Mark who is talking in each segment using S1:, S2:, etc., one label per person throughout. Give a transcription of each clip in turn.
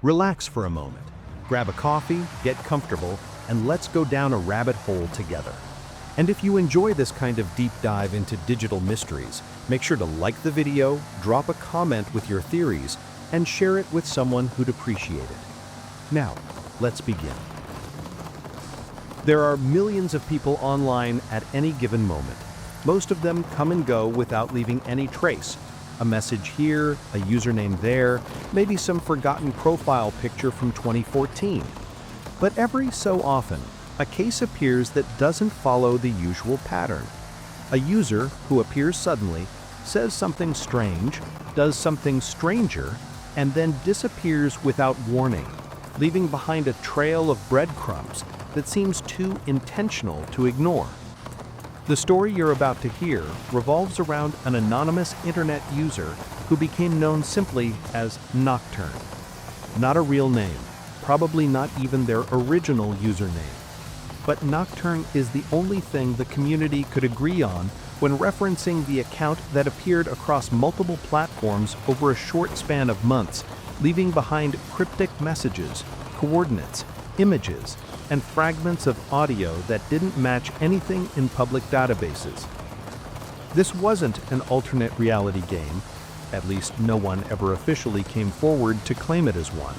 S1: Relax for a moment. Grab a coffee, get comfortable, and let's go down a rabbit hole together. And if you enjoy this kind of deep dive into digital mysteries, make sure to like the video, drop a comment with your theories, and share it with someone who'd appreciate it. Now, let's begin. There are millions of people online at any given moment. Most of them come and go without leaving any trace. A message here, a username there, maybe some forgotten profile picture from 2014. But every so often, a case appears that doesn't follow the usual pattern. A user who appears suddenly, says something strange, does something stranger, and then disappears without warning, leaving behind a trail of breadcrumbs that seems too intentional to ignore. The story you're about to hear revolves around an anonymous internet user who became known simply as Nocturne. Not a real name, probably not even their original username. But Nocturne is the only thing the community could agree on when referencing the account that appeared across multiple platforms over a short span of months, leaving behind cryptic messages, coordinates, images, and fragments of audio that didn't match anything in public databases. This wasn't an alternate reality game, at least no one ever officially came forward to claim it as one.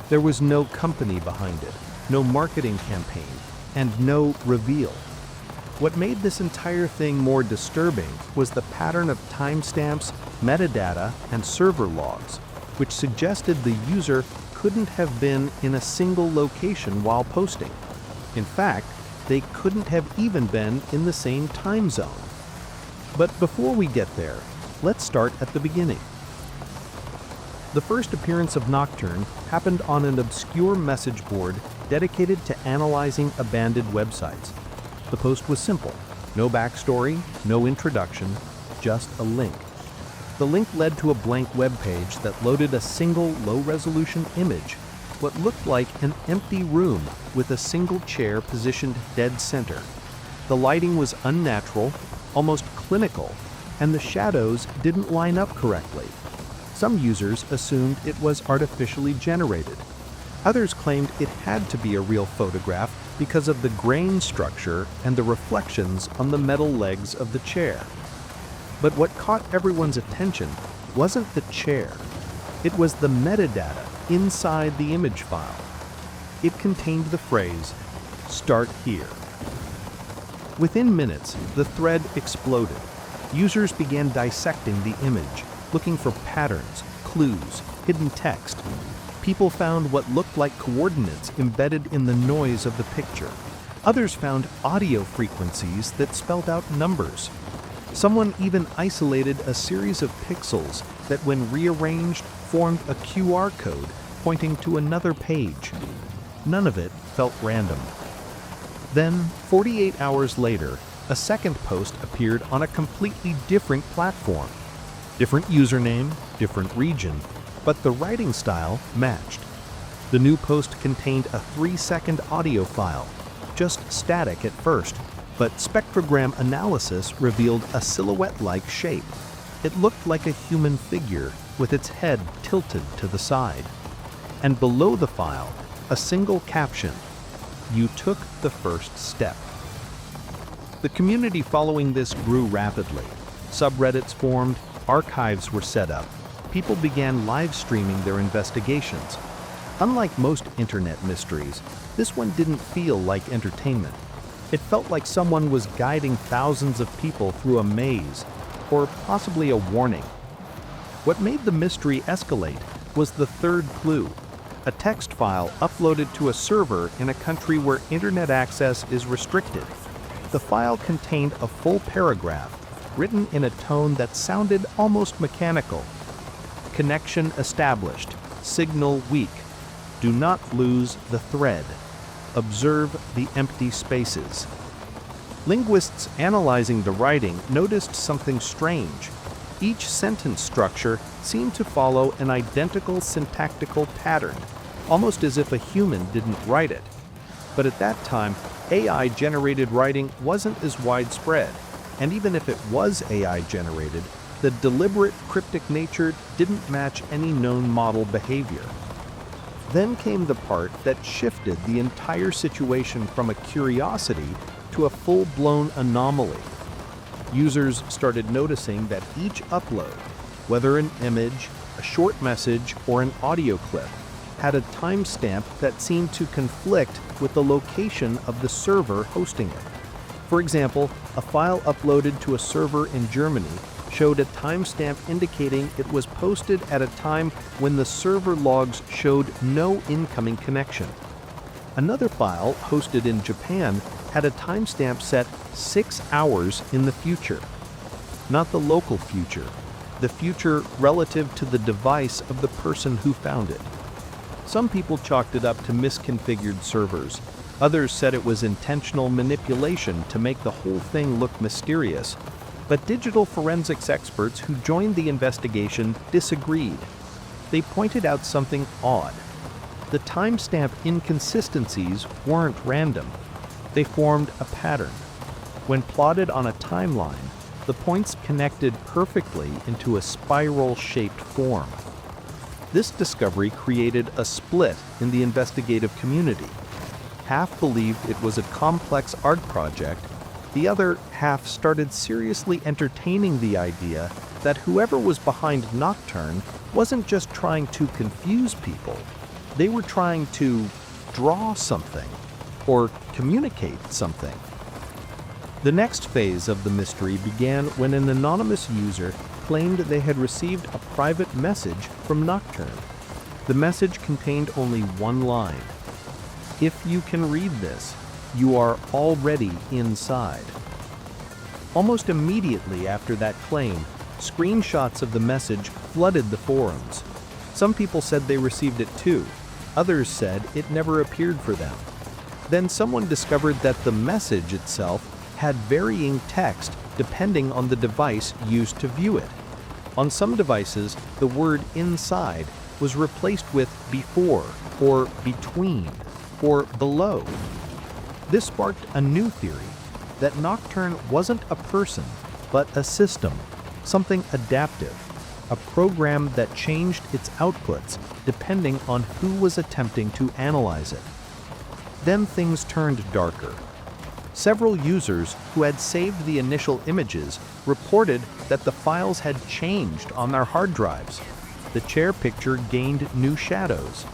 S1: There was no company behind it, no marketing campaign, and no reveal. What made this entire thing more disturbing was the pattern of timestamps, metadata, and server logs, which suggested the user couldn't have been in a single location while posting. In fact, they couldn't have even been in the same time zone. But before we get there, let's start at the beginning. The first appearance of Nocturne happened on an obscure message board dedicated to analyzing abandoned websites. The post was simple: no backstory, no introduction, just a link. The link led to a blank web page that loaded a single low-resolution image, what looked like an empty room with a single chair positioned dead center. The lighting was unnatural, almost clinical, and the shadows didn't line up correctly. Some users assumed it was artificially generated. Others claimed it had to be a real photograph because of the grain structure and the reflections on the metal legs of the chair. But what caught everyone's attention wasn't the chair. It was the metadata inside the image file. It contained the phrase, "Start here." Within minutes, the thread exploded. Users began dissecting the image, looking for patterns, clues, hidden text. People found what looked like coordinates embedded in the noise of the picture. Others found audio frequencies that spelled out numbers. Someone even isolated a series of pixels that, when rearranged, formed a QR code pointing to another page. None of it felt random. Then, 48 hours later, a second post appeared on a completely different platform. Different username, different region, but the writing style matched. The new post contained a 3-second audio file, just static at first, but spectrogram analysis revealed a silhouette-like shape. It looked like a human figure with its head tilted to the side. And below the file, a single caption: "You took the first step." The community following this grew rapidly. Subreddits formed, archives were set up. People began live streaming their investigations. Unlike most internet mysteries, this one didn't feel like entertainment. It felt like someone was guiding thousands of people through a maze, or possibly a warning. What made the mystery escalate was the third clue: a text file uploaded to a server in a country where internet access is restricted. The file contained a full paragraph, written in a tone that sounded almost mechanical. "Connection established. Signal weak. Do not lose the thread. Observe the empty spaces." Linguists analyzing the writing noticed something strange. Each sentence structure seemed to follow an identical syntactical pattern, almost as if a human didn't write it. But at that time, AI-generated writing wasn't as widespread, and even if it was AI-generated, the deliberate cryptic nature didn't match any known model behavior. Then came the part that shifted the entire situation from a curiosity to a full-blown anomaly. Users started noticing that each upload, whether an image, a short message, or an audio clip, had a timestamp that seemed to conflict with the location of the server hosting it. For example, a file uploaded to a server in Germany showed a timestamp indicating it was posted at a time when the server logs showed no incoming connection. Another file hosted in Japan had a timestamp set 6 hours in the future. Not the local future, the future relative to the device of the person who found it. Some people chalked it up to misconfigured servers. Others said it was intentional manipulation to make the whole thing look mysterious. But digital forensics experts who joined the investigation disagreed. They pointed out something odd. The timestamp inconsistencies weren't random. They formed a pattern. When plotted on a timeline, the points connected perfectly into a spiral-shaped form. This discovery created a split in the investigative community. Half believed it was a complex art project. The other half started seriously entertaining the idea that whoever was behind Nocturne wasn't just trying to confuse people. They were trying to draw something or communicate something. The next phase of the mystery began when an anonymous user claimed they had received a private message from Nocturne. The message contained only one line: "If you can read this, you are already inside." Almost immediately after that claim, screenshots of the message flooded the forums. Some people said they received it too. Others said it never appeared for them. Then someone discovered that the message itself had varying text depending on the device used to view it. On some devices, the word "inside" was replaced with "before" or "between" or "below." This sparked a new theory, that Nocturne wasn't a person, but a system, something adaptive, a program that changed its outputs depending on who was attempting to analyze it. Then things turned darker. Several users who had saved the initial images reported that the files had changed on their hard drives. The chair picture gained new shadows.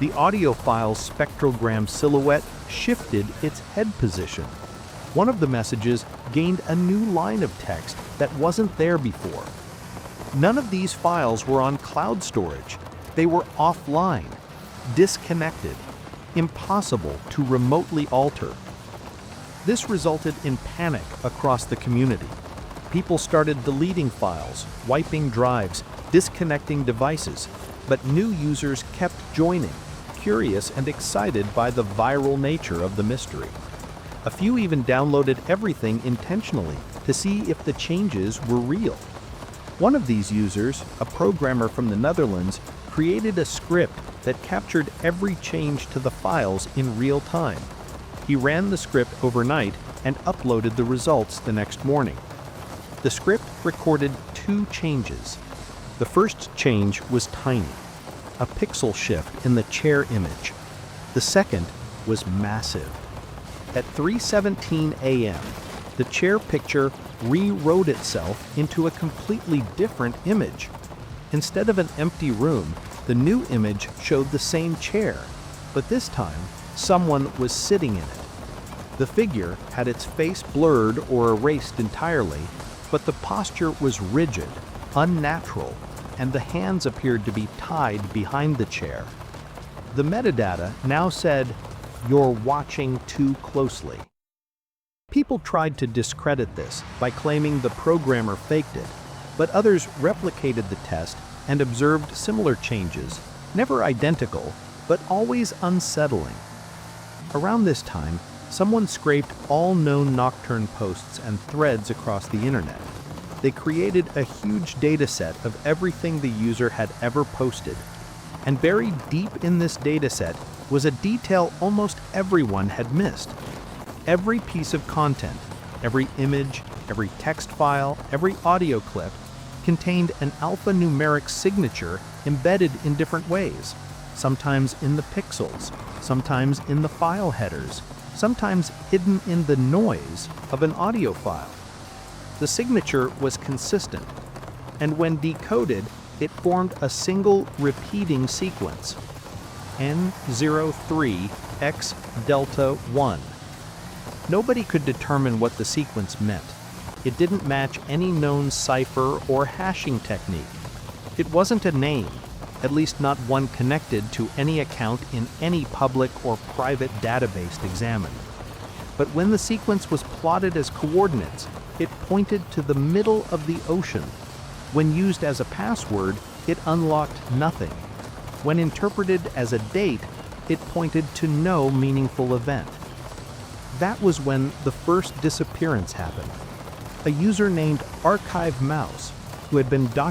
S1: The audio file's spectrogram silhouette shifted its head position. One of the messages gained a new line of text that wasn't there before. None of these files were on cloud storage. They were offline, disconnected, impossible to remotely alter. This resulted in panic across the community. People started deleting files, wiping drives, disconnecting devices, but new users kept joining, curious and excited by the viral nature of the mystery. A few even downloaded everything intentionally to see if the changes were real. One of these users, a programmer from the Netherlands, created a script that captured every change to the files in real time. He ran the script overnight and uploaded the results the next morning. The script recorded 2 changes. The first change was tiny, a pixel shift in the chair image. The second was massive. At 3:17 a.m., the chair picture rewrote itself into a completely different image. Instead of an empty room, the new image showed the same chair, but this time, someone was sitting in it. The figure had its face blurred or erased entirely, but the posture was rigid, unnatural, and the hands appeared to be tied behind the chair. The metadata now said, "You're watching too closely." People tried to discredit this by claiming the programmer faked it, but others replicated the test and observed similar changes, never identical, but always unsettling. Around this time, someone scraped all known Nocturne posts and threads across the internet. They created a huge dataset of everything the user had ever posted. And buried deep in this dataset was a detail almost everyone had missed. Every piece of content, every image, every text file, every audio clip contained an alphanumeric signature embedded in different ways. sometimes in the pixels, sometimes in the file headers, sometimes hidden in the noise of an audio file. The signature was consistent, and when decoded, it formed a single repeating sequence, N03X Delta 1. Nobody could determine what the sequence meant. It didn't match any known cipher or hashing technique. It wasn't a name, at least not one connected to any account in any public or private database examined. But when the sequence was plotted as coordinates, it pointed to the middle of the ocean. When used as a password, it unlocked nothing. When interpreted as a date, it pointed to no meaningful event. That was when the first disappearance happened. A user named Archive Mouse, who had been documenting